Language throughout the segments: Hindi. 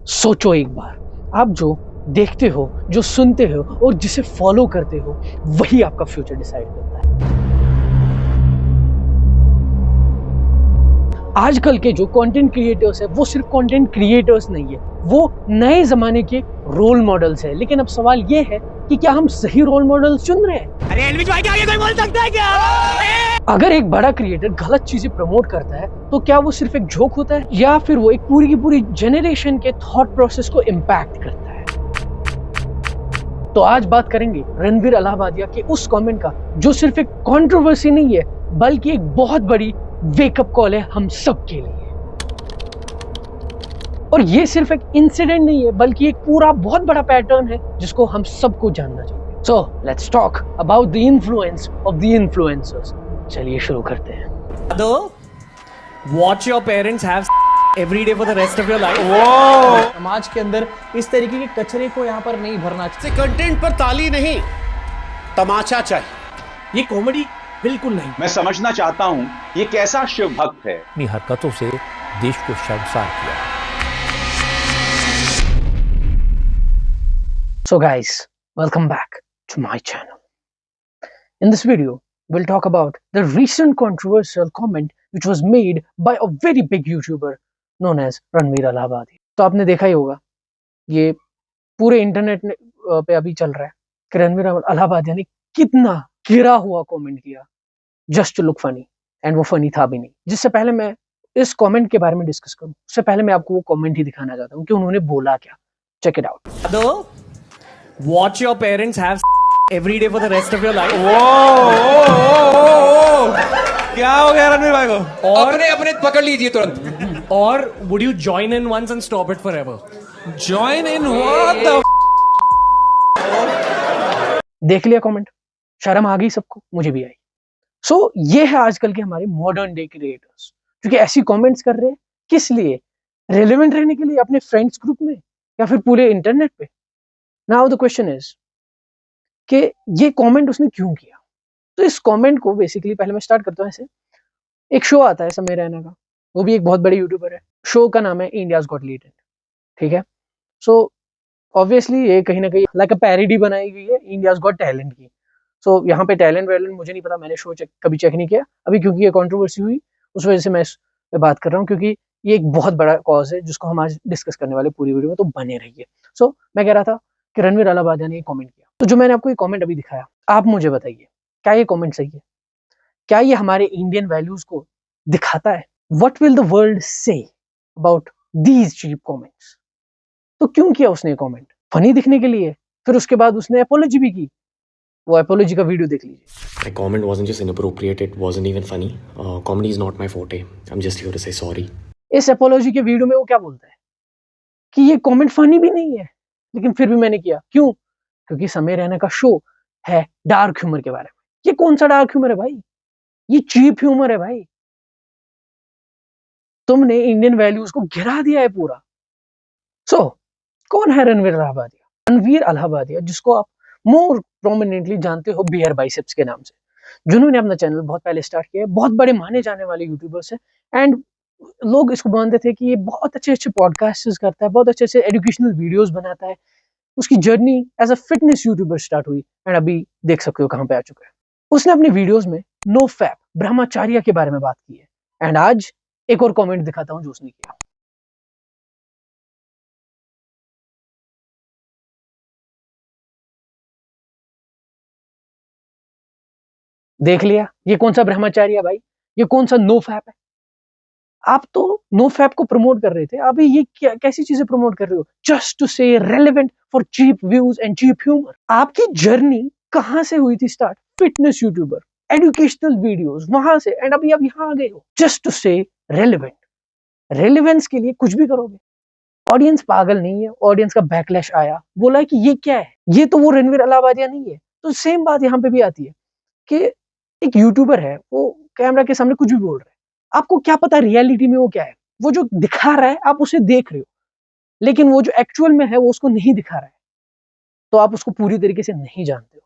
सोचो एक बार, आप जो देखते हो, जो सुनते हो और जिसे फॉलो करते हो, वही आपका फ्यूचर डिसाइड करता है। आजकल के जो कंटेंट क्रिएटर्स है वो सिर्फ कंटेंट क्रिएटर्स नहीं है, वो नए जमाने के रोल मॉडल्स है। लेकिन अब सवाल ये है कि क्या हम सही रोल मॉडल्स चुन रहे हैं? अरे एलविश भाई के आगे कोई बोल सकता है क्या? अगर एक बड़ा क्रिएटर गलत चीजें प्रमोट करता है तो क्या वो सिर्फ एक जोक होता है या फिर वो एक पूरी की पूरी जनरेशन के थॉट प्रोसेस को इम्पैक्ट करता है? तो आज बात करेंगे रणवीर अलाहाबादिया के उस कमेंट का जो सिर्फ एक कंट्रोवर्सी नहीं है बल्कि एक बहुत बड़ी वेकअप कॉल है हम सब के लिए। और ये सिर्फ एक इंसिडेंट नहीं है बल्कि एक पूरा बहुत बड़ा पैटर्न है जिसको हम सबको जानना चाहिए। So let's talk about the influence of the influencers. चलिए शुरू करते हैं। दो watch your parents have every day for the rest of your life. समाज के अंदर इस तरीके के कचरे को यहाँ पर नहीं भरना चाहिए। कंटेंट पर ताली नहीं, तमाचा चाहिए। ये कॉमेडी बिल्कुल नहीं। मैं समझना चाहता हूं ये कैसा शिव भक्त है। अपनी हरकतों से देश को शर्मसार किया। So guys, welcome back to my channel. In this video, we'll talk about the recent controversial comment which was made by a very big YouTuber known as Ranveer Allahabadi. तो आपने देखा ही होगा, ये पूरे इंटरनेट पे अभी चल रहा है कि रणवीर अलाहाबादी ने कितना गिरा हुआ कमेंट किया just to look funny, and वो फनी था भी नहीं। जिससे पहले मैं इस कमेंट के बारे में डिस्कस करूं उससे पहले मैं आपको वो कमेंट ही दिखाना चाहता हूं कि उन्होंने बोला क्या। Check it out. Do watch your parents have every day for the rest of your life. क्या हो गया रणवीर भाई को? और अपने पकड़ लीजिए तुरंत। और would you join in once and stop it forever? Join in what the देख लिया कमेंट, शर्म आ गई सबको, मुझे भी आई। सो ये है आजकल के हमारे मॉडर्न डे क्रिएटर्स जो कि ऐसी कमेंट्स कर रहे हैं। किस लिए? रेलेवेंट रहने के लिए अपने फ्रेंड्स ग्रुप में या फिर पूरे इंटरनेट पे? नाउ द क्वेश्चन इज कि ये कमेंट उसने क्यों किया। तो इस कमेंट को बेसिकली पहले मैं स्टार्ट करता हूँ ऐसे। एक शो आता है समय रैना का, वो भी एक बहुत बड़े यूट्यूबर है। शो का नाम है इंडियाज गॉट टैलेंट, ठीक है। सो ऑब्वियसली ये कहीं ना कहीं लाइक अ पैरोडी बनाई गई है इंडियाज गॉट टैलेंट की। सो यहाँ पे टैलेंट वैलेंट मुझे नहीं पता, मैंने शो कभी चेक नहीं किया अभी, क्योंकि ये कंट्रोवर्सी हुई उस वजह से मैं इस पे बात कर रहा हूँ, क्योंकि ये एक बहुत बड़ा कॉज है जिसको हम आज डिस्कस करने वाले पूरी वीडियो में, तो बने रहिए। सो मैं कह रहा था कि रणवीर अलाहाबादी ने ये कमेंट किया, तो जो मैंने आपको ये कमेंट अभी दिखाया, आप मुझे बताइए क्या ये कमेंट सही है? क्या ये हमारे इंडियन वैल्यूज को दिखाता है? What will the world say about these cheap comments? तो क्यों किया उसने कमेंट? फनी दिखने के लिए? फिर उसके बाद उसने अपोलॉजी भी की। वो अपोलॉजी का वीडियो देख लीजिए। My comment wasn't just inappropriate, it wasn't even funny. Comedy is not my forte. I'm just here to say sorry. इस अपोलॉजी के वीडियो में वो क्या बोलता है कि ये कमेंट फनी भी नहीं है लेकिन फिर भी मैंने किया। क्यों? क्योंकि समय रैना का शो है डार्क ह्यूमर के बारे में। ये कौन सा डार्क ह्यूमर है भाई? ये चीप ह्यूमर है भाई। तुमने इंडियन वैल्यूज को गिरा दिया है पूरा। सो कौन है रणवीर अलाहाबादिया? रणवीर अलाहाबादिया, जिसको आप मोर प्रोमिनेंटली जानते हो बियर बाइसेप्स के नाम से, जिन्होंने अपना चैनल बहुत पहले स्टार्ट किया है, बहुत बड़े माने जाने वाले यूट्यूबर्स हैं, एंड लोग इसको मानते थे कि ये बहुत अच्छे अच्छे पॉडकास्ट करता है, बहुत अच्छे अच्छे एजुकेशनल वीडियोस बनाता है। उसकी journey as a fitness YouTuber start हुई एंड अभी देख सकते हो कहाँ पे आ चुका है। उसने अपने वीडियोस में नो फैप ब्रह्मचार्य के बारे में बात की है, एंड आज एक और कमेंट दिखाता हूँ जो उसने किया। देख लिया? ये कौन सा ब्रह्मचारी है भाई? ये कौन सा नो फैप है? आप तो नो फैप को प्रमोट कर रहे थे, अभी ये कैसी चीजें प्रमोट कर रहे हो? Just to say relevant for cheap views and cheap humour. आपकी जर्नी कहां से हुई थी start? Fitness YouTuber, educational videos, वहां से, एंड अभी आप यहाँ आ गए हो just to say relevant. Relevance के लिए कुछ भी करोगे। ऑडियंस पागल नहीं है, ऑडियंस का बैकलैश आया, बोला कि ये क्या है, ये तो वो रणवीर अलाहाबादिया नहीं है। तो सेम बात यहाँ पे भी आती है कि एक यूट्यूबर है, वो कैमरा के सामने कुछ भी बोल रहा है, आपको क्या पता रियलिटी में वो क्या है? वो जो दिखा रहा है आप उसे देख रहे हो, लेकिन वो जो एक्चुअल में है वो उसको नहीं दिखा रहा है, तो आप उसको पूरी तरीके से नहीं जानते हो।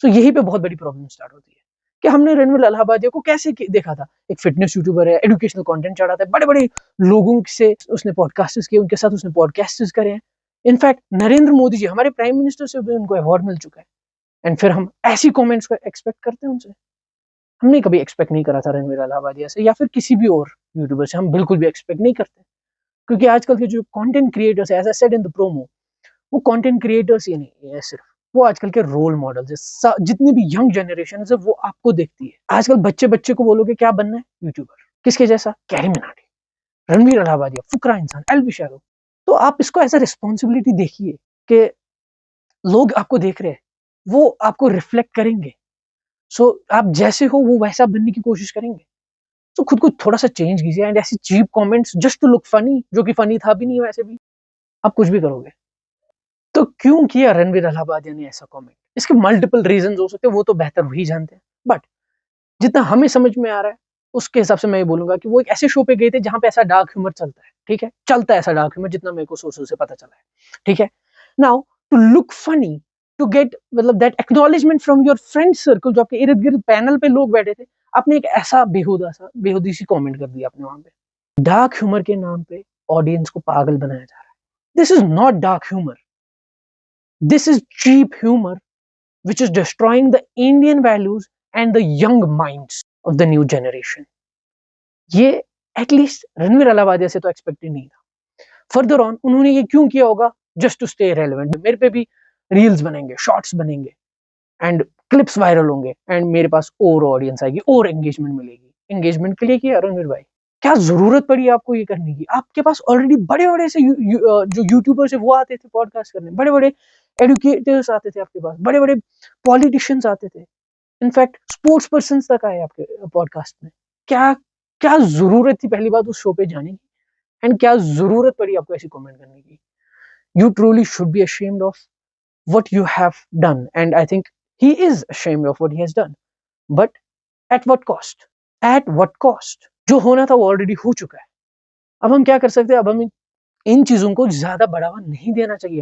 तो यही पे बहुत बड़ी प्रॉब्लम स्टार्ट होती है कि हमने रणवीर अलाहाबादिया को कैसे देखा था, एक फिटनेस यूट्यूबर है, एजुकेशनल कंटेंट चढ़ाता है, बड़े बड़े लोगों से उसने पॉडकास्ट किए, उनके साथ उसने पॉडकास्ट करे हैं। इनफैक्ट नरेंद्र मोदी जी हमारे प्राइम मिनिस्टर से भी उनको अवार्ड मिल चुका है, एंड फिर हम ऐसी कमेंट्स को एक्सपेक्ट करते हैं उनसे। हमने कभी एक्सपेक्ट नहीं करा था रणवीर अलाहाबादिया से या फिर किसी भी और यूट्यूबर से, हम बिल्कुल भी एक्सपेक्ट नहीं करते, क्योंकि आजकल के जो कंटेंट क्रिएटर्स है, as I said in the promo, वो कंटेंट क्रिएटर्स ही नहीं है सिर्फ, वो आजकल के रोल मॉडल्स है। जितनी भी यंग जनरेशन है वो आपको देखती है। आजकल बच्चे को बोलोगे क्या बनना है, यूट्यूबर, किसके जैसा, कैरी मिनाटी, रणवीर अलाहाबादिया, फुकरा इंसान, एल्वी शेरो। तो आप इसको एज अ रिस्पॉन्सिबिलिटी देखिए कि लोग आपको देख रहे हैं, वो आपको रिफ्लेक्ट करेंगे। सो आप जैसे हो वो वैसा बनने की कोशिश करेंगे। तो खुद को थोड़ा सा चेंज कीजिए, एंड ऐसी cheap comments just to look funny, जो कि फनी था भी नहीं वैसे भी, आप कुछ भी करोगे। तो क्यों किया रणवीर अलाहाबादिया ने ऐसा कमेंट? इसके मल्टीपल रीजंस हो सकते हैं, वो तो बेहतर वही जानते हैं, बट जितना हमें समझ में आ रहा है उसके हिसाब से मैं ये बोलूंगा कि वो एक ऐसे शो पे गए थे जहां पे ऐसा डार्क ह्यूमर चलता है, ठीक है, चलता है ऐसा डार्क ह्यूमर, जितना मेरे को सोर्सेज से पता चला है, ठीक है। Now to look funny, to get मतलब that acknowledgement from your friend circle, जो आपके इर्द गिर्द पैनल पे लोग बैठे थे, आपने एक ऐसा बेहुदी सी कमेंट कर दिया आपने वहां पे। डार्क ह्यूमर के नाम पे ऑडियंस को पागल बनाया जा रहा है। This is not dark humour, this is cheap humour which is destroying the Indian values and the young minds of the new generation. ये एटलीस्ट रणवीर अलाहाबादिया से तो एक्सपेक्टेड नहीं था। फर्दर ऑन उन्होंने ये क्यों किया होगा? Just to stay relevant. मेरे पे भी रील्स बनेंगे, शॉर्ट्स बनेंगे एंड क्लिप्स वायरल होंगे, एंड मेरे पास और ऑडियंस आएगी और एंगेजमेंट मिलेगी। एंगेजमेंट के लिए किया रणवीर भाई? क्या जरूरत पड़ी आपको ये करने की? आपके पास ऑलरेडी बड़े बड़े से जो यूट्यूबर्स है वो आते थे पॉडकास्ट करने, बड़े बड़े एडुकेटर्स आते थे आपके पास, बड़े बड़े पॉलिटिशियंस आते थे, इनफैक्ट स्पोर्ट्स पर्सन तक आए आपके पॉडकास्ट में। क्या क्या जरूरत थी पहली बात उस शो पे जाने की, एंड क्या जरूरत पड़ी आपको ऐसी कमेंट करने की? You truly should be ashamed of what you have done, and I think he is ashamed of what he has done, but at what cost? At what cost? जो होना था वो ऑलरेडी हो चुका है। अब हम क्या कर सकते हैं? अब हम इन चीजों को ज्यादा बढ़ावा नहीं देना चाहिए।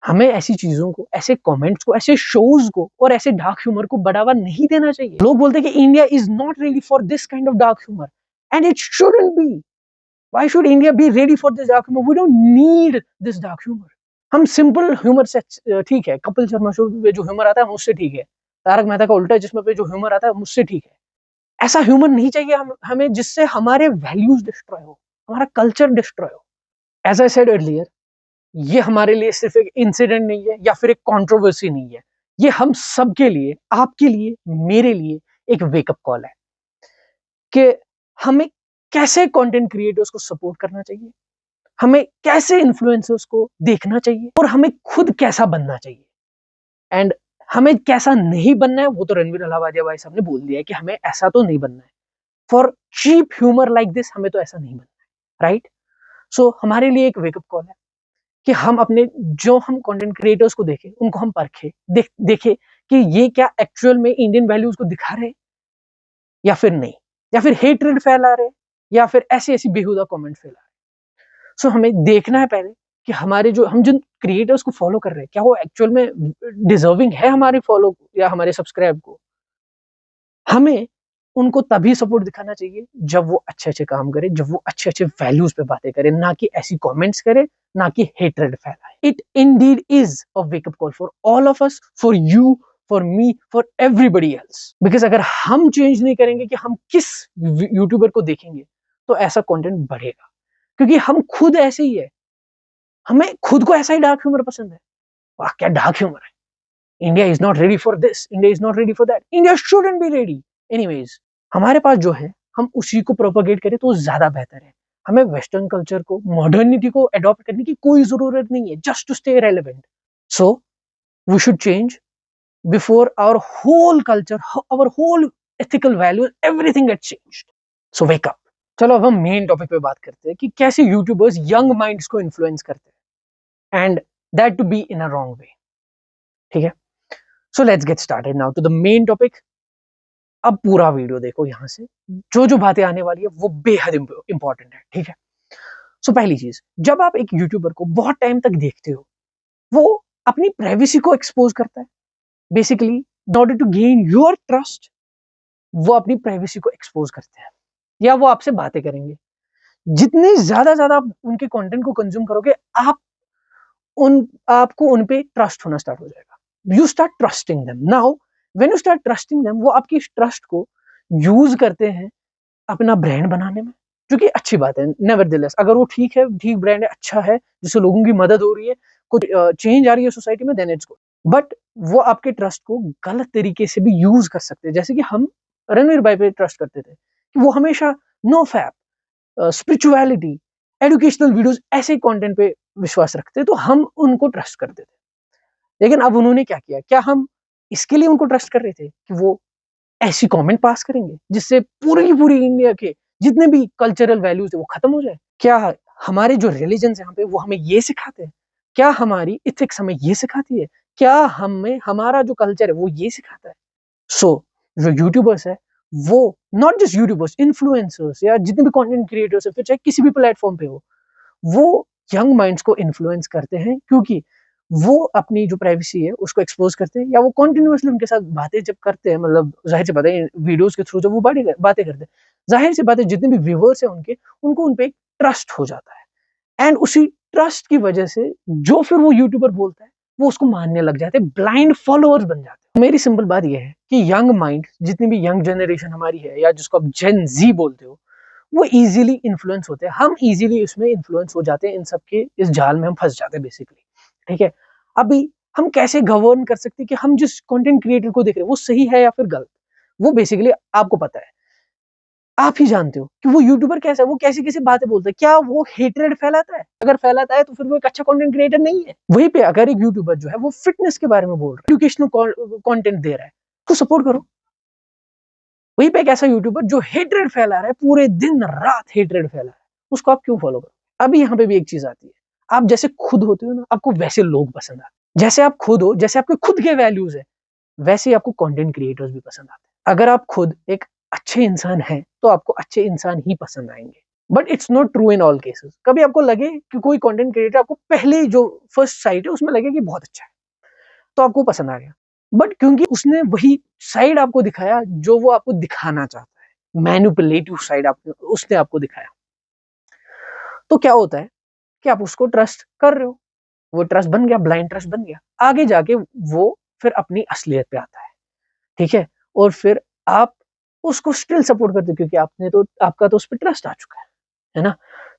हमें ऐसी चीजों को, ऐसे कमेंट्स को, ऐसे शोज को और ऐसे डार्क ह्यूमर को बढ़ावा नहीं देना चाहिए। लोग बोलते हैं कि India is not ready for this kind of dark humour, and it shouldn't be. Why should India be ready for this dark humour? We don't need this dark humour. हम सिंपल ह्यूमर से ठीक है, कपिल शर्मा शो पे जो ह्यूमर आता है मुझसे ठीक है, तारक मेहता का उल्टा चश्मा पे जो ह्यूमर आता है मुझसे ठीक है। ऐसा ह्यूमर नहीं चाहिए हमें जिससे हमारे वैल्यूज डिस्ट्रॉय हो, हमारा कल्चर डिस्ट्रॉय हो। एज आई सेड अर्लियर, ये हमारे लिए सिर्फ एक इंसिडेंट नहीं है या फिर एक कंट्रोवर्सी नहीं है, ये हम सबके लिए, आपके लिए, मेरे लिए एक वेकअप कॉल है कि हमें कैसे कंटेंट क्रिएटर्स को सपोर्ट करना चाहिए, हमें कैसे इन्फ्लुएंसर्स को देखना चाहिए, और हमें खुद कैसा बनना चाहिए। एंड हमें कैसा नहीं बनना है वो तो रणवीर अलाहाबादिया भाई साहब ने बोल दिया है कि हमें ऐसा तो नहीं बनना है। For cheap humour like this हमें तो ऐसा नहीं बनना है, राइट? सो हमारे लिए एक वेकअप कॉल है कि हम अपने जो हम कंटेंट क्रिएटर्स को देखें, उनको हम परखें, देखें कि ये क्या एक्चुअल में इंडियन वैल्यूज को दिखा रहे या फिर नहीं, या फिर हेट्रेड फैला रहे, या फिर ऐसी ऐसी बेहुदा कमेंट फैला रहे। सो हमें देखना है पहले कि हमारे जो हम जिन क्रिएटर्स को फॉलो कर रहे हैं, क्या वो एक्चुअल में डिजर्विंग है हमारे फॉलो या हमारे सब्सक्राइब को। हमें उनको तभी सपोर्ट दिखाना चाहिए जब वो अच्छे अच्छे काम करे, जब वो अच्छे अच्छे वैल्यूज पे बातें करे, ना कि ऐसी कमेंट्स करे, ना कि हेट्रेड फैलाए। It Indeed is a wake up call for all of us, for you, for me, for everybody else. Because अगर हम चेंज नहीं करेंगे कि हम किस यूट्यूबर को देखेंगे, तो ऐसा कंटेंट बढ़ेगा, क्योंकि हम खुद ऐसे ही है। हमें खुद को ऐसा ही डार्क ह्यूमर पसंद है। वाह क्या डार्क ह्यूमर है! India is not ready for this, India is not ready for that, India shouldn't be ready. Anyways, हमारे पास जो है हम उसी को प्रोपेगेट करें तो ज्यादा बेहतर है। हमें वेस्टर्न कल्चर को, मॉडर्निटी को अडॉप्ट करने की कोई जरूरत नहीं है, just to stay relevant. So we should change before our whole culture, our whole ethical values, everything gets changed. So wake up. चलो अब हम मेन टॉपिक पे बात करते हैं कि कैसे यूट्यूबर्स यंग माइंड्स को इन्फ्लुएंस करते हैं, and that to be in a wrong way. ठीक है, so let's get started now to the main topic. अब पूरा वीडियो देखो, यहां से जो जो बातें आने वाली है वो बेहद इंपॉर्टेंट है। ठीक है, सो पहली चीज, जब आप एक यूट्यूबर को बहुत टाइम तक देखते हो, वो अपनी प्राइवेसी को एक्सपोज करता है। Basically in order to gain your trust वो अपनी प्राइवेसी को एक्सपोज करते हैं या वो आपसे बातें करेंगे। जितनी ज्यादा आप उनके कंटेंट को कंज्यूम करोगे आपको उन पे ट्रस्ट होना स्टार्ट हो जाएगा। You start trusting them. Now when you start trusting them वो आपकी इस ट्रस्ट को यूज करते हैं अपना ब्रांड बनाने में, जो कि अच्छी बात है। नेवरदलेस अगर वो ठीक है, ठीक ब्रांड है, अच्छा है, जिससे लोगों की मदद हो रही है, कुछ चेंज आ रही है सोसाइटी में, देन इट्स गुड। बट वो आपके ट्रस्ट को गलत तरीके से भी यूज कर सकते हैं। जैसे कि हम रणवीर भाई पे ट्रस्ट करते थे कि वो हमेशा no fap, spirituality, educational videos ऐसे कंटेंट पे विश्वास रखते, तो हम उनको ट्रस्ट करते थे। लेकिन अब उन्होंने क्या किया? क्या हम इसके लिए उनको ट्रस्ट कर रहे थे कि वो ऐसी कमेंट पास करेंगे जिससे पूरी की पूरी इंडिया के जितने भी कल्चरल वैल्यूज है वो खत्म हो जाए? क्या हमारे जो रिलीजन यहाँ पे वो हमें ये सिखाते हैं? क्या हमारी इथिक्स हमें ये सिखाती है? क्या हमें हमारा जो कल्चर है वो ये सिखाता है? सो जो यूट्यूबर्स है वो नॉट जस्ट यूट्यूबर्स, इन्फ्लुएंसर्स या जितने भी कंटेंट क्रिएटर्स है, फिर चाहे किसी भी प्लेटफॉर्म पे हो, वो यंग माइंड्स को इन्फ्लुएंस करते हैं क्योंकि वो अपनी जो प्राइवेसी है उसको एक्सपोज करते हैं या वो कंटिन्यूअसली उनके साथ बातें जब करते हैं, मतलब जाहिर सी बात है वीडियोस के थ्रू जब वो बातें करते हैं, जाहिर सी बात है जितने भी व्यूअर्स हैं उनको उन पे ट्रस्ट हो जाता है। एंड उसी ट्रस्ट की वजह से जो फिर वो यूट्यूबर बोलता है वो उसको मानने लग जाते हैं, ब्लाइंड फॉलोअर्स बन जाते हैं। मेरी सिंपल बात यह है कि यंग माइंड, जितनी भी यंग जनरेशन हमारी है या जिसको आप जेन जी बोलते हो, वो इजीली इन्फ्लुएंस होते हैं। हम इजीली इसमें इन्फ्लुएंस हो जाते हैं, इन सब के इस जाल में हम फंस जाते हैं बेसिकली। ठीक है, अभी हम कैसे गवर्न कर सकते हैं कि हम जिस कंटेंट क्रिएटर को देख रहे हैं वो सही है या फिर गलत? वो बेसिकली आपको पता है, आप ही जानते हो कि वो यूट्यूबर कैसा है, वो कैसी कैसी बातें बोलता है। क्या वो हेट्रेड फैलाता है? अगर फैलाता है तो फिर वो एक अच्छा कंटेंट क्रिएटर नहीं है। वहीं पे अगर एक यूट्यूबर जो है वो फिटनेस के बारे में बोल रहा है, एजुकेशनल कंटेंट दे रहा है, तो सपोर्ट करो। वहीं पे एक ऐसा यूट्यूबर जो हेट्रेड फैला रहा है, पूरे दिन रात हेट्रेड फैला रहा है, उसको आप क्यों फॉलो करो? अभी यहाँ पे भी एक चीज आती है, आप जैसे खुद होते हो ना, आपको वैसे लोग पसंद आते हैं। जैसे आप खुद हो, जैसे आपके खुद के वैल्यूज है, वैसे ही आपको कंटेंट क्रिएटर्स भी पसंद आते हैं। अगर आप खुद एक अच्छे इंसान हैं तो आपको अच्छे इंसान ही पसंद आएंगे। But it's not true in all cases. कभी आपको लगे कि कोई कंटेंट क्रिएटर आपको पहले जो फर्स्ट साइट है उसमें लगे कि बहुत अच्छा है, तो आपको पसंद आ गया, बट क्योंकि उसने वही साइड आपको दिखाया जो वो आपको दिखाना चाहता है, मैनिपुलेटिव साइड उसने आपको दिखाया, तो क्या होता है कि आप उसको ट्रस्ट कर रहे हो, वो ट्रस्ट बन गया, ब्लाइंड ट्रस्ट बन गया। आगे जाके वो फिर अपनी असलियत पे आता है, ठीक है, और फिर आप उसको स्टिल सपोर्ट करते हो क्योंकि आपका तो उस पर ट्रस्ट आ चुका है ना।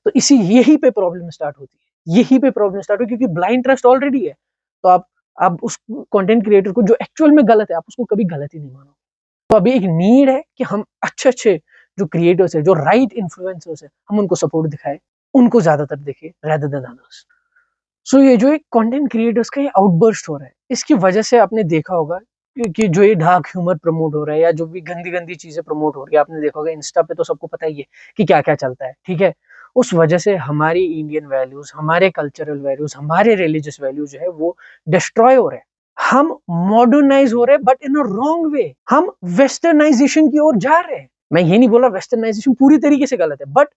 तो यही पे प्रॉब्लम स्टार्ट होती है, यही पे प्रॉब्लम स्टार्ट होती है क्योंकि ब्लाइंड ट्रस्ट ऑलरेडी है। तो आप उस कंटेंट क्रिएटर को जो एक्चुअल में गलत है, आप उसको कभी गलत ही नहीं मानो। तो अभी एक नीड है कि हम अच्छे जो क्रिएटर्स है, जो राइट इन्फ्लुएंसर्स है, हम उनको सपोर्ट दिखाएं, उनको ज्यादातर देखें रेदर देन अदर्स। सो ये जो एक कंटेंट क्रिएटर्स का ये आउटबर्स्ट हो रहा है, इसकी वजह से आपने देखा होगा कि जो ये डार्क ह्यूमर प्रमोट हो रहा है या जो भी गंदी चीजें प्रमोट हो रही है, आपने देखा होगा इंस्टा पे, तो सबको पता ही है कि क्या क्या चलता है। ठीक है, उस वजह से हमारी इंडियन वैल्यूज, हमारे कल्चरल वैल्यूज, हमारे रिलीजियस वैल्यूज जो है वो डिस्ट्रॉय हो रहे हैं। हम मॉडर्नाइज हो रहे हैं बट इन अ रॉन्ग वे, हम वेस्टर्नाइजेशन की ओर जा रहे हैं। मैं ये नहीं बोला वेस्टर्नाइजेशन पूरी तरीके से गलत है, बट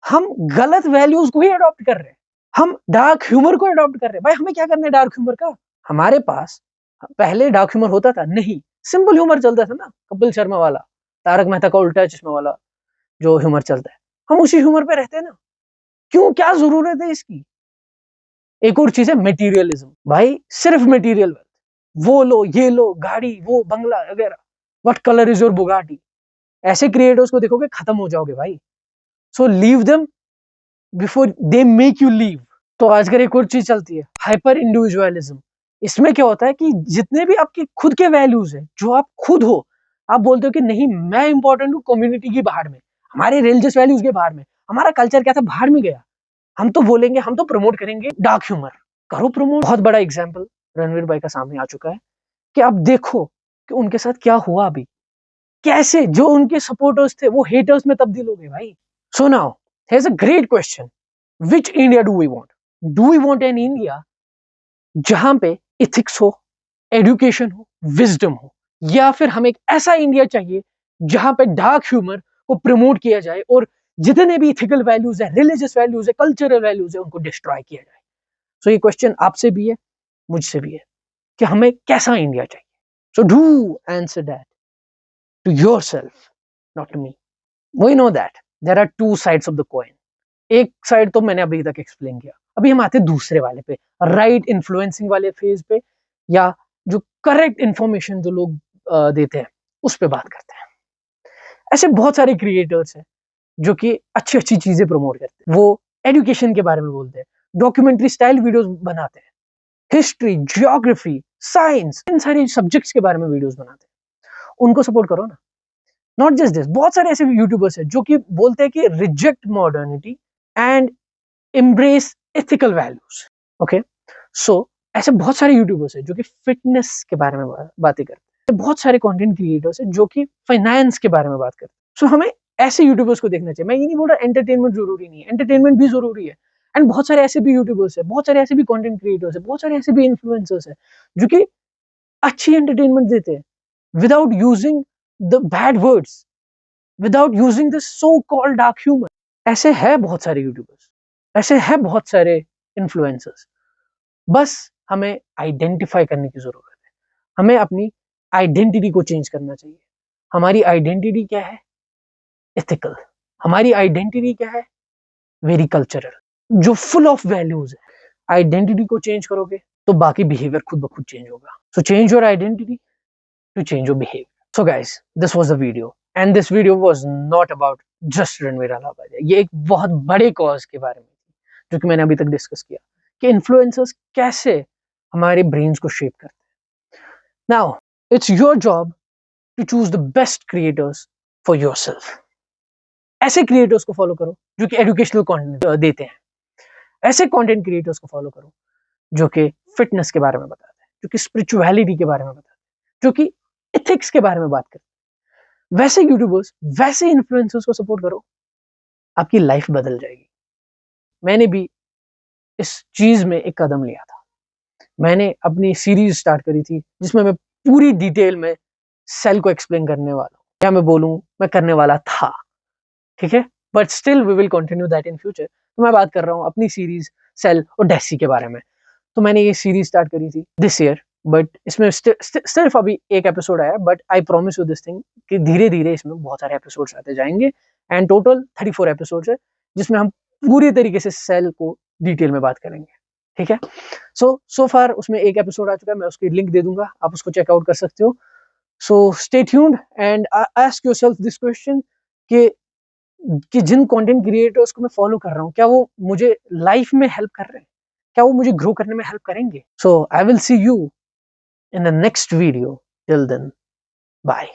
हम गलत वैल्यूज को ही अडॉप्ट कर रहे हैं, हम डार्क ह्यूमर को अडॉप्ट कर रहे हैं। भाई हमें क्या करना है डार्क ह्यूमर का? हमारे पास पहले डार्क ह्यूमर होता था नहीं, सिंपल ह्यूमर चलता था ना, कपिल शर्मा वाला, तारक मेहता का उल्टा चश्मा वाला जो ह्यूमर चलता है, हम उसी ह्यूमर पे रहते हैं ना। क्यों, क्या जरूरत है इसकी? एक और चीज है मटेरियलिज्म। भाई सिर्फ मटेरियल वेल्थ, वो लो, ये लो, गाड़ी, वो बंगला वगैरह, what colour is your Bugatti, ऐसे क्रिएटर्स को देखोगे खत्म हो जाओगे भाई। So leave them before they make you leave. तो आजकल एक और चीज चलती है, हाइपर इंडिविजुअलिज्म। इसमें क्या होता है कि जितने भी आपके खुद के वैल्यूज हैं, जो आप खुद हो, आप बोलते हो कि नहीं मैं इंपॉर्टेंट हूँ कम्युनिटी की बाहर में, हमारे रिलीजियस वैल्यूज के बाहर में, हमारा कल्चर क्या था बाहर में गया, हम तो बोलेंगे, हम तो प्रमोट करेंगे डार्क ह्यूमर। करो प्रमोट। बहुत बड़ा एग्जाम्पल रणवीर भाई का सामने आ चुका है कि आप देखो कि उनके साथ क्या हुआ अभी, कैसे जो उनके सपोर्टर्स थे वो हेटर्स में तब्दील हो गए भाई। So now here's a great question, which India do we want? Do we want an India जहां पे इथिक्स हो, एजुकेशन हो, विजडम हो, या फिर हमें एक ऐसा इंडिया चाहिए जहां पे डार्क ह्यूमर को प्रमोट किया जाए और जितने भी इथिकल वैल्यूज है, रिलीजियस वैल्यूज है, कल्चरल वैल्यूज है, उनको डिस्ट्रॉय किया जाए? सो ये क्वेश्चन आपसे भी है, मुझसे भी है कि हमें कैसा इंडिया चाहिए। So do answer that to yourself, not to me. We know that there are two sides of the coin. एक साइड तो मैंने अभी तक एक्सप्लेन किया, अभी हम आते हैं दूसरे वाले पे, राइट इन्फ्लुएंसिंग वाले फेज पे, या जो करेक्ट इंफॉर्मेशन जो लोग देते हैं उस पे बात करते हैं। ऐसे बहुत सारे क्रिएटर्स हैं जो कि अच्छी अच्छी चीजें प्रमोट करते हैं। वो एजुकेशन के बारे में बोलते हैं, डॉक्यूमेंट्री स्टाइल वीडियोस बनाते हैं, हिस्ट्री, जियोग्राफी, साइंस, इन सारे सब्जेक्ट्स के बारे में वीडियोस बनाते हैं। उनको सपोर्ट करो ना। नॉट जस्ट दिस, बहुत सारे ऐसे यूट्यूबर्स हैं जो कि बोलते हैं कि reject modernity and embrace ethical values. Okay, so ऐसे बहुत सारे यूट्यूबर्स हैं जो कि फिटनेस के बारे में बातें करते हैं। बहुत सारे कंटेंट क्रिएटर्स हैं जो कि फाइनेंस के बारे में बात करते हैं। सो हमें ऐसे यूट्यूबर्स को देखना चाहिए। मैं ये नहीं बोल रहा एंटरटेनमेंट जरूरी नहीं है, एंटरटेनमेंट भी जरूरी है। एंड बहुत सारे ऐसे भी यूट्यूबर्स हैं, बहुत सारे ऐसे भी कंटेंट क्रिएटर्स हैं, बहुत सारे ऐसे भी इन्फ्लुएंसर्स हैं जो कि अच्छी एंटरटेनमेंट देते हैं without using the bad words, without using the so called dark humour. ऐसे है बहुत सारे यूट्यूबर्स, ऐसे है बहुत सारे इन्फ्लुएंसर्स। बस हमें आइडेंटिफाई करने की जरूरत है। हमें अपनी आइडेंटिटी को चेंज करना चाहिए। हमारी आइडेंटिटी क्या है? एथिकल। हमारी आइडेंटिटी क्या है? वेरी कल्चरल, जो फुल ऑफ वैल्यूज है। आइडेंटिटी को चेंज करोगे तो बाकी बिहेवियर खुद ब खुद चेंज होगा। So change your identity to change your behaviour. So guys, this was the video, and this video was not about just Ranveer Allahabadi. ये एक बहुत बड़े कॉज के बारे में जो कि मैंने अभी तक डिस्कस किया कि इन्फ्लुएंसर्स कैसे हमारे ब्रेन्स को शेप करते हैं। Now it's your job to choose the best creators for yourself. ऐसे क्रिएटर्स को फॉलो करो जो कि एजुकेशनल कंटेंट देते हैं। ऐसे कंटेंट क्रिएटर्स को फॉलो करो जो कि फिटनेस के बारे में बताते हैं, जो कि स्पिरिचुअलिटी के बारे में बताते हैं, जो कि एथिक्स के बारे में बात करते हैं। वैसे यूट्यूबर्स, वैसे इन्फ्लुएंसर्स को सपोर्ट करो, आपकी लाइफ बदल जाएगी। मैंने भी इस चीज में एक कदम लिया था। मैंने अपनी सीरीज स्टार्ट करी थी जिसमें मैं पूरी डिटेल में सेल को एक्सप्लेन करने वाला हूँ, या मैं बोलूं मैं करने वाला था, ठीक है, but still we will continue that in future. तो मैं बात कर रहा हूँ अपनी सीरीज सेल और डेसी के बारे में। तो मैंने ये सीरीज स्टार्ट करी थी दिस ईयर, बट इसमें सिर्फ अभी एक एपिसोड आया, but I promise you this thing कि धीरे धीरे इसमें बहुत सारे एपिसोड्स आते जाएंगे। एंड टोटल 34 एपिसोड्स है जिसमें हम पूरी तरीके से सेल को डिटेल में बात करेंगे, ठीक है। सो फार उसमें एक एपिसोड आ चुका है, मैं उसकी लिंक दे दूंगा, आप उसको चेकआउट कर सकते हो। So stay tuned and ask yourself this question कि जिन कंटेंट क्रिएटर्स को मैं फॉलो कर रहा हूँ, क्या वो मुझे लाइफ में हेल्प कर रहे हैं? क्या वो मुझे ग्रो करने में हेल्प करेंगे? So I will see you in the next video. Till then, bye.